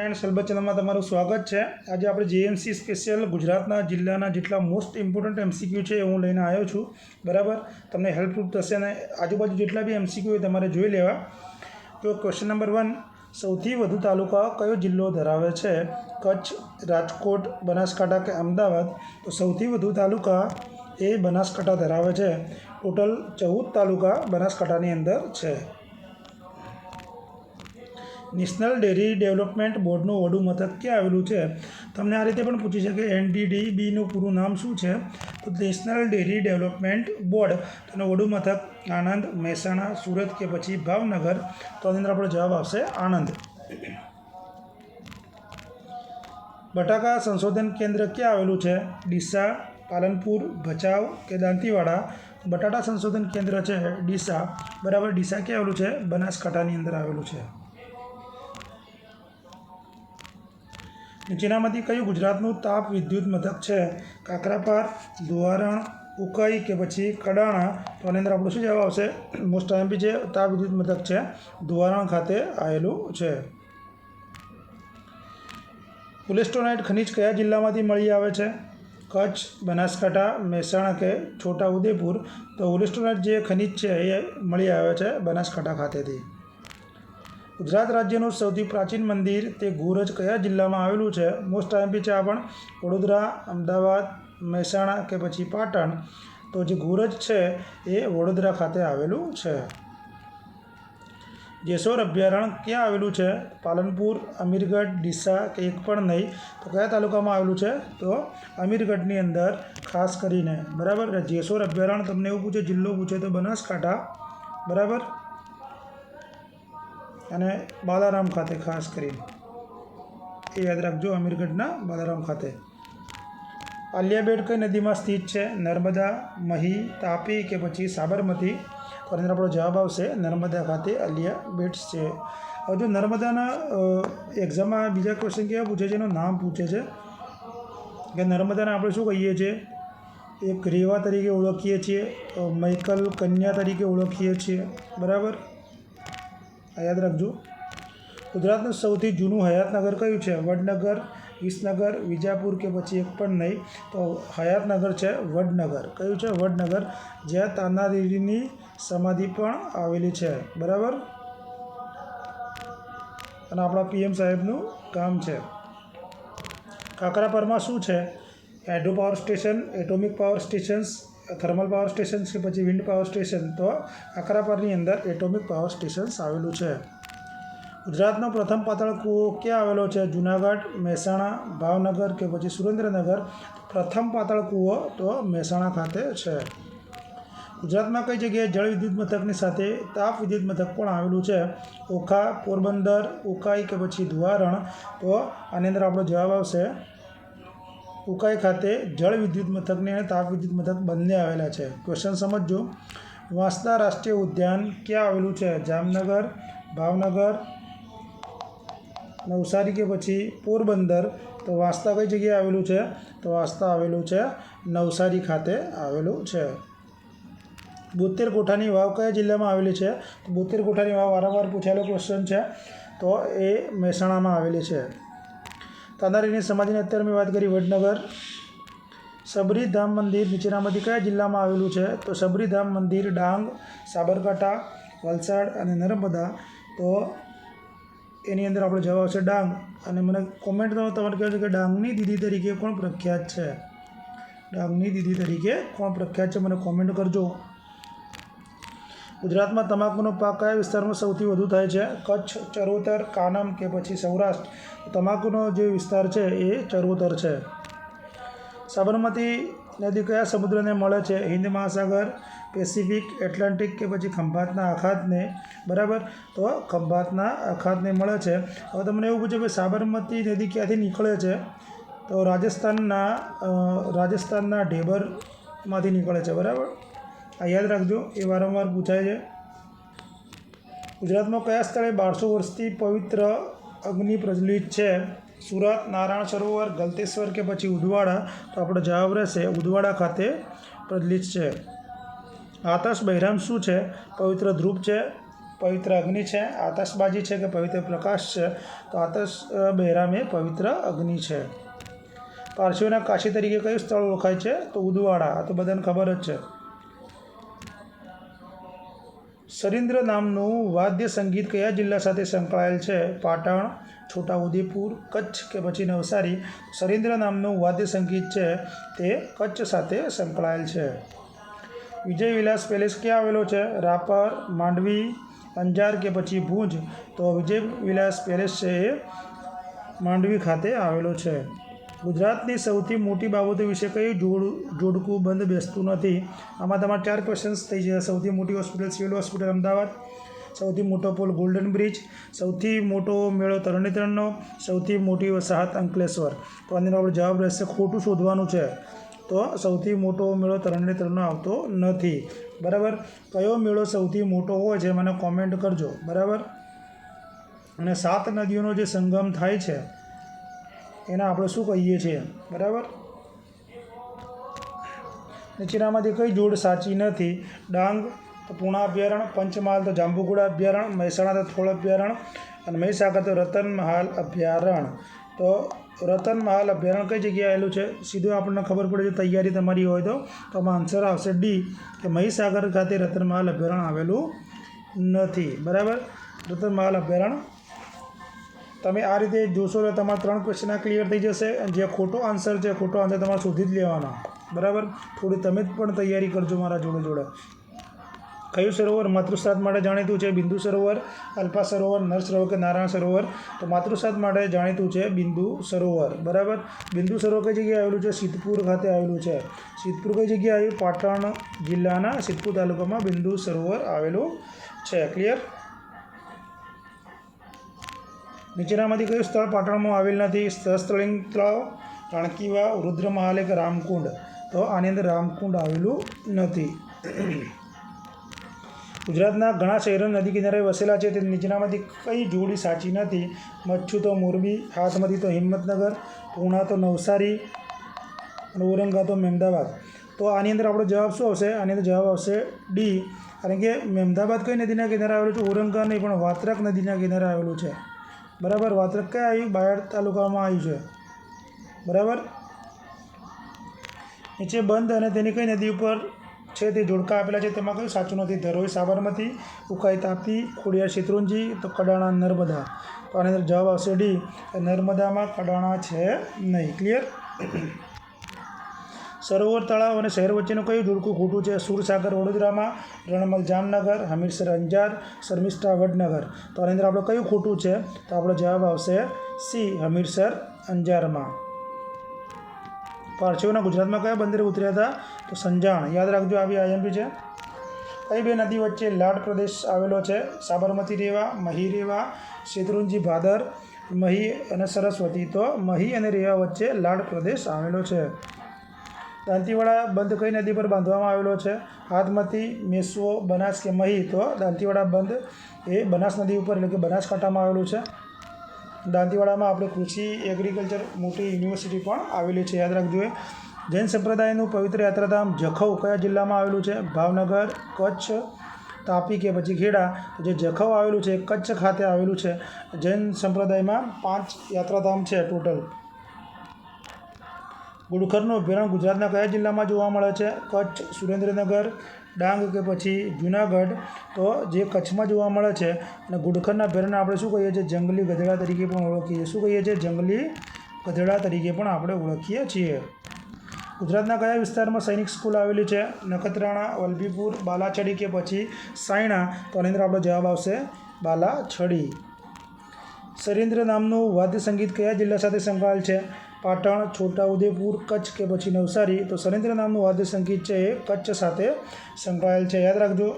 And સલબત ચેનલમાં તમારું સ્વાગત છે। આજે આપણે જીએમસી સ્પેશિયલ ગુજરાતના જિલ્લાના જેટલા મોસ્ટ ઇમ્પોર્ટન્ટ એમસીક્યુ છે એ હું લઈને આવ્યો છું। બરાબર, તમને હેલ્પરૂપ થશે અને આજુબાજુ જેટલા બી એમસીક્યુ હોય તમારે જોઈ લેવા। તો ક્વેશ્ચન નંબર 1, સૌથી વધુ તાલુકા કયો જિલ્લો ધરાવે છે? કચ્છ, રાજકોટ, બનાસકાંઠા કે અમદાવાદ? તો સૌથી વધુ તાલુકા એ બનાસકાંઠા ધરાવે છે। ટોટલ 14 તાલુકા બનાસકાંઠાની અંદર છે। નેશનલ ડેરી ડેવલપમેન્ટ બોર્ડનું વડું મથક ક્યાં આવેલું છે? તમને આ રીતે પણ પૂછી શકે NDDBનું પૂરું નામ શું છે? તો નેશનલ ડેરી ડેવલપમેન્ટ બોર્ડ, તેનું વડું મથક આણંદ, મહેસાણા, સુરત કે પછી ભાવનગર? તો આની અંદર આપણો જવાબ આવશે આણંદ। બટાકા સંશોધન કેન્દ્ર ક્યાં આવેલું છે? ડીસા, પાલનપુર, ભચાઉ કે દાંતીવાડા? બટાટા સંશોધન કેન્દ્ર છે ડીસા। બરાબર, ડીસા ક્યાં આવેલું છે? બનાસકાંઠાની અંદર આવેલું છે। નીચેનામાંથી કયું ગુજરાતનું તાપ વિદ્યુત મથક છે? કાકરાપાર, ધોવારણ, ઉકાઈ કે પછી કડાણા? તો આની અંદર આપણું શું જવાબ આવશે? મોસ્ટ આઈએમપી જે તાપ વિદ્યુત મથક છે ધોવારણ ખાતે આવેલું છે। પુલેસ્ટોનાઇટ ખનિજ કયા જિલ્લામાંથી મળી આવે છે? કચ્છ, બનાસકાંઠા, મહેસાણા કે છોટા ઉદેપુર? તો પુલેસ્ટોનાઇટ જે ખનિજ છે એ મળી આવે છે બનાસકાંઠા ખાતેથી। ગુજરાત રાજ્યનું સૌથી પ્રાચીન મંદિર તે ઘોરજ કયા જિલ્લામાં આવેલું છે? મોસ્ટ આઈએમપી છે આ પણ। વડોદરા, અમદાવાદ, મહેસાણા કે પછી પાટણ? તો જે ઘોરજ છે એ વડોદરા ખાતે આવેલું છે। જેસોર અભયારણ્ય ક્યાં આવેલું છે? પાલનપુર, અમીરગઢ, ડીસા કે એક પણ નહીં? તો કયા તાલુકામાં આવેલું છે? તો અમીરગઢની અંદર ખાસ કરીને। બરાબર, જેસોર અભયારણ્ય તમને એવું પૂછે, જિલ્લો પૂછે તો બનાસકાંઠા। બરાબર, અને બાલારામ ખાતે ખાસ કરીને એ યાદ રાખજો, અમીરગઢના બાલારામ ખાતે। આલિયા બેટ કઈ નદીમાં સ્થિત છે? નર્મદા, મહી, તાપી કે પછી સાબરમતી? તો આની અંદર આપણો જવાબ આવશે નર્મદા ખાતે આલિયા બેટ છે। હવે જો નર્મદાના એક્ઝામમાં બીજા ક્વેશ્ચન કેવા પૂછે છે, એનું નામ પૂછે છે કે નર્મદાને આપણે શું કહીએ છીએ? એક રેવા તરીકે ઓળખીએ છીએ, મૈકલ કન્યા તરીકે ઓળખીએ છીએ। બરાબર, આ યાદ રાખજો। ગુજરાતનું સૌથી જૂનું હયાતનગર કયું છે? વડનગર, વિસનગર, વિજાપુર કે પછી એક પણ નહીં? તો હયાતનગર છે વડનગર। કયું છે? વડનગર, જ્યાં તાનારીરીની સમાધિ પણ આવેલી છે। બરાબર, અને આપણા PM સાહેબનું ગામ છે। કાકરાપારમાં શું છે? Hydro power station, atomic power stations, thermal power stations કે પછી વિન્ડ પાવર સ્ટેશન? તો કાકરાપારની અંદર એટોમિક પાવર સ્ટેશન્સ આવેલું છે। ગુજરાતનો પ્રથમ પાતાળ કૂવો ક્યાં આવેલો છે? જૂનાગઢ, મહેસાણા, ભાવનગર કે પછી સુરેન્દ્રનગર? પ્રથમ પાતાળ કૂવો તો મહેસાણા ખાતે છે। ગુજરાતમાં કઈ જગ્યાએ જળ વિદ્યુત મથકની સાથે તાપ વિદ્યુત મથક પણ આવેલું છે? ઓખા, પોરબંદર, ઉકાઈ કે પછી ધોવારણ? તો આની અંદર આપણો જવાબ આવશે ઉકાઈ ખાતે જળ વિદ્યુત મથકની અને તાપ વિદ્યુત મથક બંને આવેલા છે। ક્વેશ્ચન સમજજો। વાંસદા રાષ્ટ્રીય ઉદ્યાન ક્યાં આવેલું છે? જામનગર, ભાવનગર, નવસારી કે પછી પોરબંદર? તો વાંસદા કઈ જગ્યાએ આવેલું છે? તો વાંસદા આવેલું છે નવસારી ખાતે આવેલું છે। 72 કોઠાની વાવ કયા જિલ્લામાં આવેલી છે? તો 72 કોઠાની વાવ વારંવાર પૂછાયેલો ક્વેશ્ચન છે, તો એ મહેસાણામાં આવેલી છે। તાનારીની સમાધિની અત્યારે મેં વાત કરી વડનગર। સબરીધામ મંદિર નીચેનામાંથી કયા જિલ્લામાં આવેલું છે? તો સબરીધામ મંદિર ડાંગ, સાબરકાંઠા, વલસાડ અને નર્મદા? તો એની અંદર આપણો જવાબ આવશે ડાંગ। અને મને કોમેન્ટમાં તમારે કહેવું છે કે ડાંગની દીદી તરીકે કોણ પ્રખ્યાત છે? ડાંગની દીદી તરીકે કોણ પ્રખ્યાત છે? મને કોમેન્ટ કરજો। ગુજરાતમાં તમાકુનો પાક કયા વિસ્તારમાં સૌથી વધુ થાય છે? કચ્છ, ચરોતર, કાનમ કે પછી સૌરાષ્ટ્ર? તમાકુનો જે વિસ્તાર છે એ ચરોતર છે। સાબરમતી નદી કયા સમુદ્રને મળે છે? હિન્દ મહાસાગર, પેસિફિક, એટલાન્ટિક કે પછી ખંભાતના અખાતને? બરાબર, તો ખંભાતના અખાતને મળે છે। હવે તમને એવું પૂછે કે સાબરમતી નદી ક્યાંથી નીકળે છે? તો રાજસ્થાનના ઢેબરમાંથી નીકળે છે। બરાબર, આ યાદ રાખજો, એ વારંવાર પૂછાય છે। ગુજરાતમાં કયા સ્થળે 1200 વર્ષથી પવિત્ર અગ્નિ પ્રજ્વલિત છે? સુરત, નારાયણ સરોવર, ગલતેશ્વર કે પછી ઉદવાડા? તો આપણો જવાબ રહેશે ઉદવાડા ખાતે પ્રજ્વલિત છે। આતશ બહિરામ શું છે? પવિત્ર ધ્રુપ છે, પવિત્ર અગ્નિ છે, આતશબાજી છે કે પવિત્ર પ્રકાશ છે? તો આતશ બહેરામ એ પવિત્ર અગ્નિ છે. પારસીઓના કાશી તરીકે કયું સ્થળ ઓળખાય છે? તો ઉદવાડા. આ તો બધાને ખબર જ છે. સરિન્દ્ર નામનું વાદ્ય સંગીત કયા જિલ્લા સાથે સંકળાયેલ છે? પાટણ, છોટાઉદેપુર, કચ્છ કે પછી નવસારી? સરિન્દ્ર નામનું વાદ્ય સંગીત છે તે કચ્છ સાથે સંકળાયેલ છે. વિજય વિલાસ પેલેસ ક્યાં આવેલો છે? રાપર, માંડવી, અંજાર કે પછી ભુજ? તો વિજય વિલાસ પેલેસ છે એ માંડવી ખાતે આવેલો છે. ગુજરાતની સૌથી મોટી બાબતો વિશે કઈ જોડકું બંધ બેસતું નથી? આમાં તમારા 4 ક્વેશ્ચન્સ થઈ જાય. સૌથી મોટી હોસ્પિટલ સિવિલ હોસ્પિટલ અમદાવાદ, સૌથી મોટો પુલ ગોલ્ડન બ્રિજ, સૌથી મોટો મેળો તરણેતરનો, સૌથી મોટી વસાહત અંકલેશ્વર. તો આનો આપણે જવાબ રહેશે, ખોટું શોધવાનું છે. તો સૌથી મોટો મેળો તરણેતરનો આવતો નથી. બરાબર. કયો મેળો સૌથી મોટો હોય છે મને કોમેન્ટ કરજો. બરાબર. અને 7 નદીઓનો જે સંગમ થાય છે એને આપણે શું કહીએ છીએ? બરાબર. નીચેનામાંથી કઈ જોડ સાચી નથી? ડાંગ તો પૂર્ણા અભયારણ્ય, પંચમહાલ તો જાંબુઘોડા અભયારણ્ય, મહેસાણા તો થોળ અભયારણ્ય અને મહીસાગર તો રતનમહાલ અભયારણ્ય. તો રતનમહાલ અભયારણ્ય કઈ જગ્યાએ આવેલું છે? સીધું આપણને ખબર પડે છે તૈયારી તમારી હોય તો આમાં આન્સર આવશે ડી, કે મહીસાગર ખાતે રતનમહાલ અભયારણ્ય આવેલું નથી. બરાબર. રતનમહાલ અભયારણ્ય તમે આ રીતે જોશો તો તમારા 3 ક્વેશ્ચન ક્લિયર થઈ જશે. જે ખોટો આન્સર છે, ખોટો આન્સર તમારે શોધી જ લેવાનો. બરાબર. થોડી તમે પણ તૈયારી કરજો મારા જોડે. કયું સરોવર માતૃશ્રાદ્ધ માટે જાણીતું છે? બિંદુ સરોવર, અલ્પા સરોવર, નર સરોવર કે નારાયણ સરોવર? તો માતૃશ્રાદ્ધ માટે જાણીતું છે બિંદુ સરોવર. બરાબર. બિંદુ સરોવર કઈ જગ્યાએ આવેલું છે? સિદ્ધપુર ખાતે આવેલું છે. સિદ્ધપુર કઈ જગ્યાએ આવ્યું? પાટણ જિલ્લાના સિદ્ધપુર તાલુકામાં બિંદુ સરોવર આવેલું છે. ક્લિયર? નીચેનામાંથી કયું સ્થળ પાટણમાં આવેલ નથી? સહસ્ત્રલિંગ તળાવ, રાણકી વાવ, રુદ્રમહાલ કે રામકુંડ? તો આની અંદર રામકુંડ આવેલું નથી. ગુજરાતના ઘણા શહેરો નદી કિનારે વસેલા છે. તે નીચેનામાંથી કઈ જોડી સાચી નથી? મચ્છુ તો મોરબી, હાથમતી તો હિંમતનગર, પૂર્ણા તો નવસારી અને ઔરંગા તો મહેમદાવાદ. તો આની અંદર આપણો જવાબ શું આવશે? આની અંદર જવાબ આવશે ડી, કારણ કે મહેમદાવાદ કઈ નદીના કિનારે આવેલું છે? ઔરંગા નહીં, પણ વાત્રક નદીના કિનારે આવેલું છે. બરાબર. વાત્રક ક્યાં આવ્યું? બાયડ તાલુકામાં આવ્યું છે. બરાબર. નીચે બંધ અને તેની કઈ નદી ઉપર છે તે જોડકા આપેલા છે, તેમાં કયું સાચું નથી? ધરોઈ સાબરમતી, ઉકાઈ તાપી, ખોડિયાર શેત્રુંજી તો કડાણા નર્મદા? તો આની અંદર જવાબ આવશે ડી, નર્મદામાં કડાણા છે નહીં. ક્લિયર? સરોવર તળાવ અને શહેર વચ્ચેનું કયું જોડકું ખોટું છે? સુરસાગર વડોદરામાં, રણમલ જામનગર, હમીરસર અંજાર, શર્મિષ્ઠા વડનગર? તો આની અંદર આપણે કયું ખોટું છે? તો આપણો જવાબ આવશે સી, હમીરસર અંજારમાં. પારસીઓના ગુજરાતમાં કયા બંદરે ઉતર્યા હતા? તો સંજાણ. યાદ રાખજો, આવી આઈએમપી છે. કઈ બે નદી વચ્ચે લાટ પ્રદેશ આવેલો છે? સાબરમતી રેવા, મહી રેવા, શેત્રુંજી ભાદર, મહી અને સરસ્વતી? તો મહી અને રેવા વચ્ચે લાટ પ્રદેશ આવેલો છે. દાંતીવાડા બંધ કઈ નદી પર બાંધવામાં આવેલો છે? હાથમતી, મેશ્વો, બનાસ કે મહી? તો દાંતીવાડા બંધ એ બનાસ નદી ઉપર એટલે કે બનાસકાંઠામાં આવેલું છે. દાંતીવાડામાં આપણે કૃષિ એગ્રીકલ્ચર મોટી યુનિવર્સિટી પણ આવેલી છે. યાદ રાખજો. જૈન સંપ્રદાયનું પવિત્ર યાત્રાધામ જખૌ કયા જિલ્લામાં આવેલું છે? ભાવનગર, કચ્છ, તાપી કે પછી ખેડા? જે જખૌ આવેલું છે કચ્છ ખાતે આવેલું છે. જૈન સંપ્રદાયમાં 5 યાત્રાધામ છે ટોટલ. ગુડખરનું અભયારણ્ય ગુજરાતના કયા જિલ્લામાં જોવા મળે છે? કચ્છ, સુરેન્દ્રનગર, ડાંગ કે પછી જૂનાગઢ? તો જે કચ્છમાં જોવા મળે છે. અને ગુડખરના અભયારણ્યને આપણે શું કહીએ છીએ? જંગલી ગધેડા તરીકે પણ ઓળખીએ છીએ. શું કહીએ છીએ? જંગલી ગધેડા તરીકે પણ આપણે ઓળખીએ છીએ. ગુજરાતના કયા વિસ્તારમાં સૈનિક સ્કૂલ આવેલી છે? નખત્રાણા, વલભીપુર, બાલાછડી કે પછી સાયણા? તો આની અંદર આપણો જવાબ આવશે બાલાછડી. સરિન્દ્ર નામનું વાદ્ય સંગીત કયા જિલ્લા સાથે સંકળાયેલ છે? પાટણ, છોટાઉદેપુર, કચ્છ કે પછી નવસારી? તો સરિન્દ્ર નામનું વાદ્ય સંગીત છે એ કચ્છ સાથે સંકળાયેલ છે. યાદ રાખજો.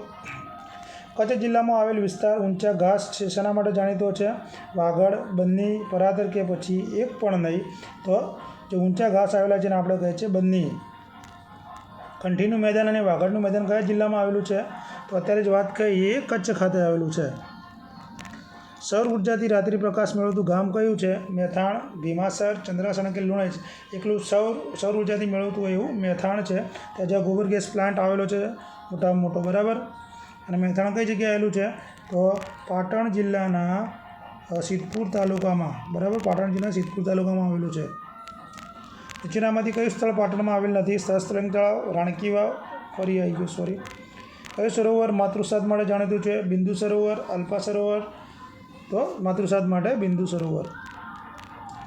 કચ્છ જિલ્લામાં આવેલ વિસ્તાર ઊંચા ઘાસ શેના માટે જાણીતો છે? વાગડ, બન્ની, પરાતર કે પછી એક પણ નહીં? તો જે ઊંચા ઘાસ આવેલા છે એને આપણે કહીએ છીએ બન્ની. કંઠીનું મેદાન અને વાગડનું મેદાન કયા જિલ્લામાં આવેલું છે? તો અત્યારે જ વાત કરી એ કચ્છ ખાતે આવેલું છે. સૌર ઉર્જાથી રાત્રિ પ્રકાશ મેળવતું ગામ કયું છે? મેથાણ, ભીમાસર, ચંદ્રાસણ કે લુણેજ? એકલું સૌર ઉર્જાથી મેળવતું હોય એવું મેથાણ છે. ત્યાં જ્યાં ગોબર ગેસ પ્લાન્ટ આવેલો છે મોટામાં મોટો. બરાબર. અને મહેસાણા કઈ જગ્યાએ આવેલું છે? તો પાટણ જિલ્લાના સિદ્ધપુર તાલુકામાં, બરાબર, પાટણ જિલ્લાના સિદ્ધપુર તાલુકામાં આવેલું છે. નીચેનામાંથી કયું સ્થળ પાટણમાં આવેલ નથી? સહસ્ત્રલિંગ તળાવ, રાણકી વાવ, ફરી આવી ગયું, સોરી. કયું સરોવર માતૃસાદ માટે જાણીતું છે? બિંદુ સરોવર, અલ્પા સરોવર, તો માતૃસાદ માટે બિંદુ સરોવર.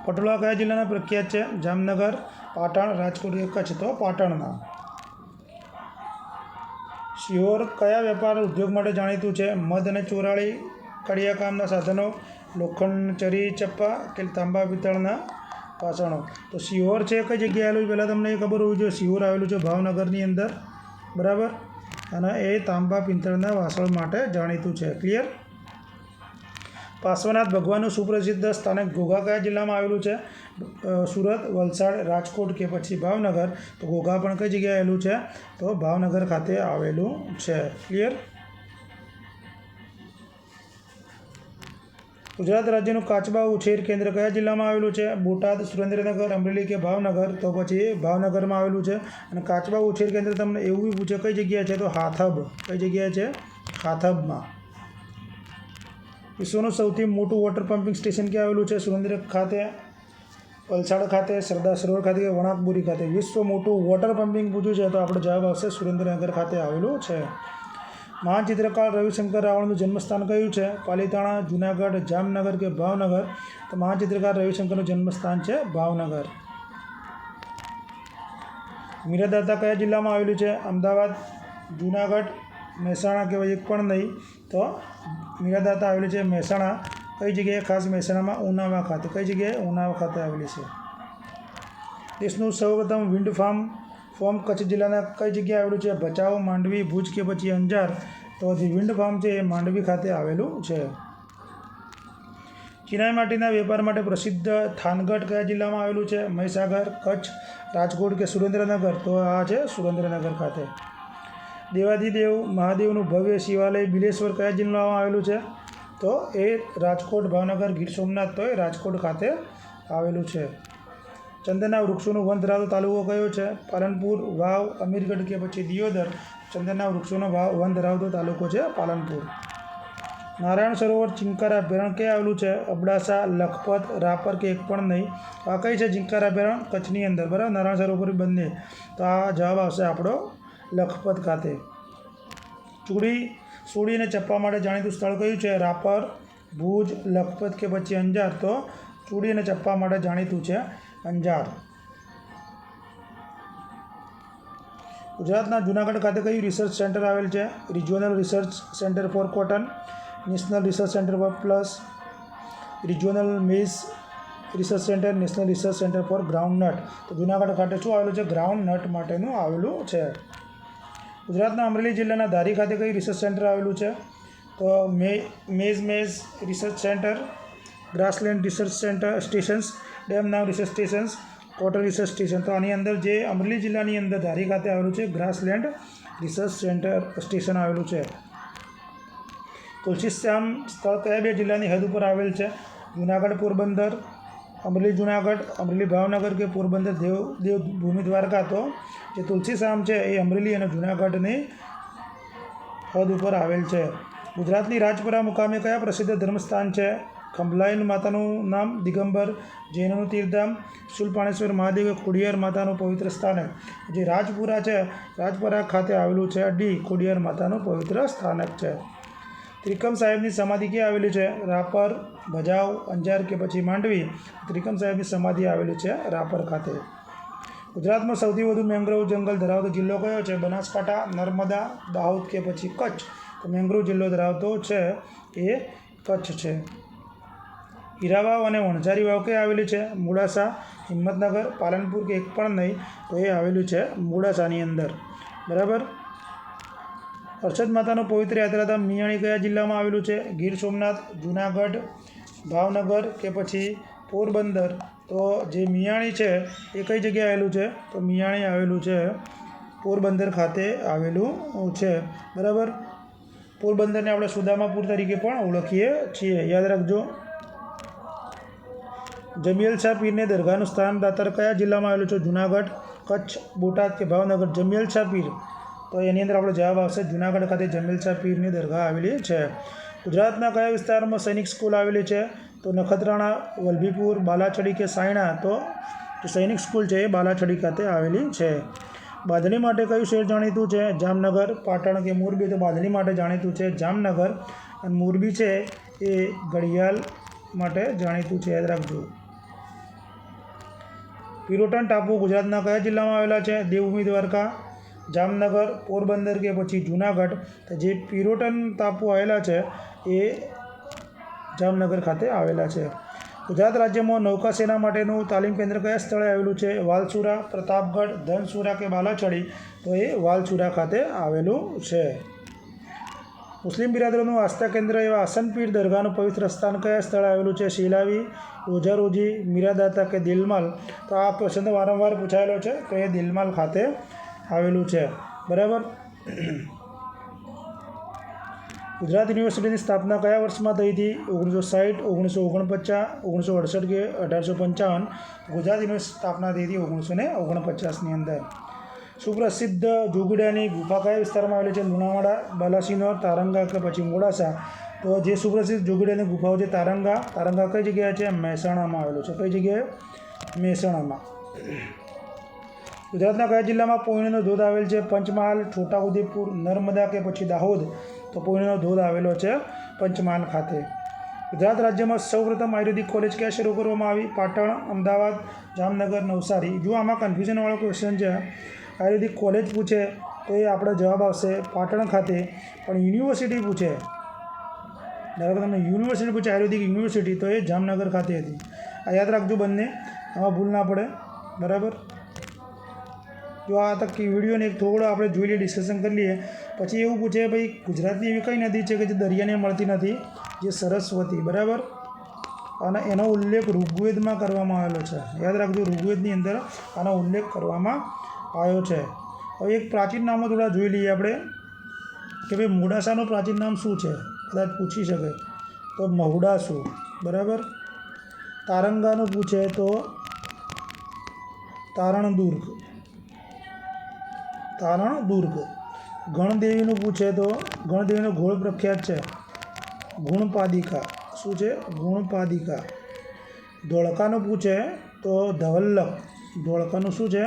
પટોળા કયા જિલ્લાના પ્રખ્યાત છે? જામનગર, પાટણ, રાજકોટ કે કચ્છ? તો પાટણના. શિહોર કયા વેપાર ઉદ્યોગ માટે જાણીતું છે? મધ અને ચોરાળી, કડિયાકામના સાધનો, લોખંડ ચરી ચપ્પા કે તાંબા પિત્તળના વાસણો? તો શિહોર છે કઈ જગ્યાએ આવેલું? પહેલાં તમને એ ખબર હોવી જોઈએ. શિહોર આવેલું છે ભાવનગરની અંદર, બરાબર, અને એ તાંબા પિત્તળના વાસણ માટે જાણીતું છે. ક્લિયર? પાર્શ્વનાથ ભગવાનનું સુપ્રસિદ્ધ સ્થાનક ઘોઘા કયા જિલ્લામાં આવેલું છે? સુરત, વલસાડ, રાજકોટ કે પછી ભાવનગર? તો ઘોઘા પણ કઈ જગ્યાએ આવેલું છે? તો ભાવનગર ખાતે આવેલું છે. ક્લિયર? ગુજરાત રાજ્યનું કાચબા ઉછેર કેન્દ્ર કયા જિલ્લામાં આવેલું છે? બોટાદ, સુરેન્દ્રનગર, અમરેલી કે ભાવનગર? તો પછી ભાવનગરમાં આવેલું છે. અને કાચબા ઉછેર કેન્દ્ર તમને એવું બી પૂછે કઈ જગ્યાએ છે? તો હાથબ. કઈ જગ્યાએ છે? હાથબમાં. વિશ્વનું સૌથી મોટું વોટર પમ્પિંગ સ્ટેશન ક્યાં આવેલું છે? સુરેન્દ્રનગર ખાતે, વલસાડ ખાતે, સરદાર સરોવર ખાતે કે વણાકબોરી ખાતે? વિશ્વ મોટું વોટર પમ્પિંગ પૂછ્યું છે તો આપણો જવાબ આવશે સુરેન્દ્રનગર ખાતે આવેલું છે. મહાન ચિત્રકાર રવિશંકર રાવળનું જન્મસ્થાન કયું છે? પાલિતાણા, જૂનાગઢ, જામનગર કે ભાવનગર? તો મહાન ચિત્રકાર રવિશંકરનું જન્મસ્થાન છે ભાવનગર. મીરાદાતા કયા જિલ્લામાં આવેલું છે? અમદાવાદ, જૂનાગઢ, મહેસાણા કે એક પણ નહીં. તો મીરાદાતા આવેલી છે મહેસાણા. કઈ જગ્યાએ? ખાસ મહેસાણામાં ઉનાવા ખાતે. કઈ જગ્યાએ? ઉનાવા ખાતે આવેલી છે. દેશનું સૌપ્રથમ વિન્ડ ફોર્મ કચ્છ જિલ્લાના કઈ જગ્યાએ આવેલું છે? ભચાઉ, માંડવી, ભુજ કે પછી અંજાર? તો જે વિન્ડ ફાર્મ છે એ માંડવી ખાતે આવેલું છે. ચિનાઈ માટીના વેપાર માટે પ્રસિદ્ધ થાનગઢ કયા જિલ્લામાં આવેલું છે? મહીસાગર, કચ્છ, રાજકોટ કે સુરેન્દ્રનગર? તો આ છે સુરેન્દ્રનગર ખાતે. દેવાધિદેવ મહાદેવનું ભવ્ય શિવાલય બિલેશ્વર કયા જિલ્લામાં આવેલું છે? તો એ રાજકોટ, ભાવનગર, ગીર સોમનાથ? તો એ રાજકોટ ખાતે આવેલું છે. ચંદનના વૃક્ષોનું વન ધરાવતો તાલુકો કયો છે? પાલનપુર, વાવ, અમીરગઢ કે પછી દિયોદર? ચંદનના વૃક્ષોનો વન ધરાવતો તાલુકો છે પાલનપુર. નારાયણ સરોવર ચિંકાર અભયારણ્ય ક્યાં આવેલું છે? અબડાસા, લખપત, રાપર કે એક પણ નહીં? આ કઈ છે ચિંકાર અભયારણ્ય? કચ્છની અંદર, બરાબર, નારાયણ સરોવર બંને. તો આ જવાબ આવશે આપણો લખપત ખાતે. સુડી અને ચપ્પા માટે જાણીતું સ્થળ કયું છે? રાપર, ભુજ, લખપત કે પછી અંજાર? તો ચૂડી અને ચપ્પા માટે જાણીતું છે અંજાર. ગુજરાતના જૂનાગઢ ખાતે કયું રિસર્ચ સેન્ટર આવેલ છે? Regional research centre for cotton, national research centre for plus, regional maze research centre, national research centre for groundnut? તો જૂનાગઢ ખાતે શું આવેલું છે? ગ્રાઉન્ડનટ માટેનું આવેલું છે. ગુજરાતના અમરેલી જિલ્લાના ધારી ખાતે કઈ રિસર્ચ સેન્ટર આવેલું છે? તો maize research centre, grassland research stations, ડેમ નામ research stations, cotton research station? તો આની અંદર જે અમરેલી જિલ્લાની અંદર ધારી ખાતે આવેલું છે ગ્રાસલેન્ડ રિસર્ચ સ્ટેશન આવેલું છે. તુલસીશ્યામ સ્થળ કયા બે જિલ્લાની હદ ઉપર આવેલ છે? જૂનાગઢ, પોરબંદર, અમરેલી જૂનાગઢ, અમરેલી ભાવનગર કે પોરબંદર દેવભૂમિ દ્વારકા? તો જે તુલસીશ્યામ છે એ અમરેલી અને જૂનાગઢની હદ ઉપર આવેલ છે. ગુજરાતની રાજપરા મુકામે કયા પ્રસિદ્ધ ધર્મસ્થાન છે? ખંભલાઈન માતાનું નામ, દિગંબર, જૈનોનું તીર્થધામ, શૂલપાણેશ્વર મહાદેવ, ખોડિયાર માતાનું પવિત્ર સ્થાનક? જે રાજપુરા છે, રાજપરા ખાતે આવેલું છે. ડી, ખોડિયાર માતાનું પવિત્ર સ્થાનક છે. ત્રિકમ સાહેબની સમાધિ ક્યાં આવેલી છે? રાપર, ભચાઉ, અંજાર કે પછી માંડવી? ત્રિકમ સાહેબની સમાધિ આવેલી છે રાપર ખાતે. ગુજરાતમાં સૌથી વધુ મેંગ્રોવ જંગલ ધરાવતો જિલ્લો કયો છે? બનાસકાંઠા, નર્મદા, દાહોદ કે પછી કચ્છ? તો મેંગ્રોવ જિલ્લો ધરાવતો છે એ કચ્છ છે. હીરાવાવ અને વણઝારી વાવ ક્યાં આવેલી છે? મોડાસા, હિંમતનગર, પાલનપુર કે એક પણ નહીં? તો એ આવેલું છે મોડાસાની અંદર, બરાબર. હર્ષદ માતાનું પવિત્ર યાત્રાધામ મિયાણી કયા જિલ્લામાં આવેલું છે? ગીર સોમનાથ, જૂનાગઢ, ભાવનગર કે પછી પોરબંદર? તો જે મિયાણી છે એ કઈ જગ્યાએ આવેલું છે? તો મિયાણી આવેલું છે પોરબંદર ખાતે આવેલું છે, બરાબર. પોરબંદરને આપણે સુદામાપુર તરીકે પણ ઓળખીએ છીએ, યાદ રાખજો. જમિયલ શાહ પીરની દરગાહનું સ્થાન દાતાર કયા જિલ્લામાં આવેલું છે? જૂનાગઢ, કચ્છ, બોટાદ કે ભાવનગર? જમિયલ શાહ પીર તો એની અંદર આપણો જવાબ આવશે જૂનાગઢ ખાતે જમીલ શાહ પીરની દરગાહ આવેલી છે. ગુજરાતના કયા વિસ્તારમાં સૈનિક સ્કૂલ આવેલી છે? તો નખત્રાણા, વલભીપુર, બાલાછડી કે સાયણા? તો જે સૈનિક સ્કૂલ છે એ બાલાછડી ખાતે આવેલી છે. બાંધણી માટે કયું શહેર જાણીતું છે? જામનગર, પાટણ કે મોરબી? તો બાંધણી માટે જાણીતું છે જામનગર, અને મોરબી છે એ ઘડિયાળ માટે જાણીતું છે, યાદ રાખજો. પિરોટન ટાપુ ગુજરાતના કયા જિલ્લામાં આવેલા છે? દેવભૂમિ દ્વારકા, જામનગર, પોરબંદર કે પછી જૂનાગઢ? તો જે પિરોટન ટાપુ આવેલા છે એ જામનગર ખાતે આવેલા છે. ગુજરાત રાજ્યમાં નૌકાસેના માટેનું તાલીમ કેન્દ્ર કયા સ્થળે આવેલું છે? વાલસુરા, પ્રતાપગઢ, ધનસુરા કે બાલાછડી? તો એ વાલસુરા ખાતે આવેલું છે. મુસ્લિમ બિરાદરોનું આસ્થા કેન્દ્ર એવા હસનપીર દરગાહનું પવિત્ર સ્થાન કયા સ્થળે આવેલું છે? શીલાવી, રોજારોજી, મીરાદાતા કે દિલમાલ? તો આ ક્વેશ્ચન તો વારંવાર પૂછાયેલો છે, તો એ દિલમાલ ખાતે આવેલું છે. બરાબર. ગુજરાત યુનિવર્સિટીની સ્થાપના કયા વર્ષમાં થઈ હતી? 1960, 1949, 1968 કે 1855? ગુજરાત યુનિવર્સિટી સ્થાપના થઈ હતી 1949ની અંદર. સુપ્રસિદ્ધ જોગીડાની ગુફા કયા વિસ્તારમાં આવેલી છે? લુણાવાડા, બાલાસિનોર, તારંગા કે પછી મોડાસા? તો જે સુપ્રસિદ્ધ જોગીડાની ગુફાઓ છે તારંગા કઈ જગ્યાએ છે? મહેસાણામાં આવેલું છે. કઈ જગ્યાએ? મહેસાણામાં. ગુજરાતના કયા જિલ્લામાં પોઈણીનો ધોધ આવેલ છે? પંચમહાલ, છોટાઉદેપુર, નર્મદા કે પછી દાહોદ? તો પોઈણીનો ધોધ આવેલો છે પંચમહાલ ખાતે. ગુજરાત રાજ્યમાં સૌપ્રથમ આયુર્વેદિક કોલેજ ક્યાં શરૂ કરવામાં આવી? પાટણ, અમદાવાદ, જામનગર, નવસારી? જો આમાં કન્ફ્યુઝનવાળો ક્વેશ્ચન છે. આયુર્વેદિક કોલેજ પૂછે તો એ આપણો જવાબ આવશે પાટણ ખાતે, પણ યુનિવર્સિટી પૂછે, ધારો કે તમને યુનિવર્સિટી પૂછે આયુર્વેદિક યુનિવર્સિટી, તો એ જામનગર ખાતે હતી. આ યાદ રાખજો બંને, આમાં ભૂલ ના પડે. બરાબર. જો આ તક વિડીયોને એક થોડો આપણે જોઈ લઈએ, ડિસ્કશન કરી લઈએ. પછી એવું પૂછે ભાઈ ગુજરાતની એવી કઈ નદી છે કે જે દરિયાને મળતી નથી? જે સરસ્વતી. બરાબર. અને એનો ઉલ્લેખ ઋગ્વેદમાં કરવામાં આવેલો છે. યાદ રાખજો, ઋગ્વેદની અંદર આનો ઉલ્લેખ કરવામાં આવ્યો છે. હવે એક પ્રાચીન નામો થોડા જોઈ લઈએ આપણે કે ભાઈ મોડાસાનું પ્રાચીન નામ શું છે, કદાચ પૂછી શકે તો મહુડાસુ. બરાબર. તારંગાનું પૂછે તો તારણદુર્ગ. ગણદેવીનું પૂછે તો ગણદેવીનો ઘોળ પ્રખ્યાત છે ગુણપાદિકા. શું છે? ગુણપાદિકા. ધોળકાનું પૂછે તો ધવલ્લક. ધોળકાનું શું છે?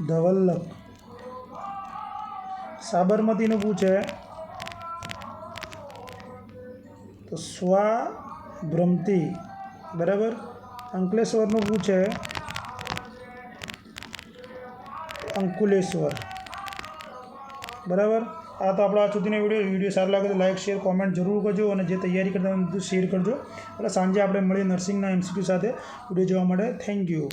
ધવલ્લક. સાબરમતીનું પૂછે તો સ્વાભ્રમતી. બરાબર. અંકલેશ્વરનું પૂછે અંકુલેશ્વર. બરાબર. આ તો આપણો આ સુધીનો વિડીયો સારો લાગે તો લાઇક, શેર, કોમેન્ટ જરૂર કરજો, અને જે તૈયારી કરતા હોય શેર કરજો. એટલે સાંજે આપણે મળીએ નર્સિંગના MCQ સાથે વિડીયો જોવા માટે. Thank you.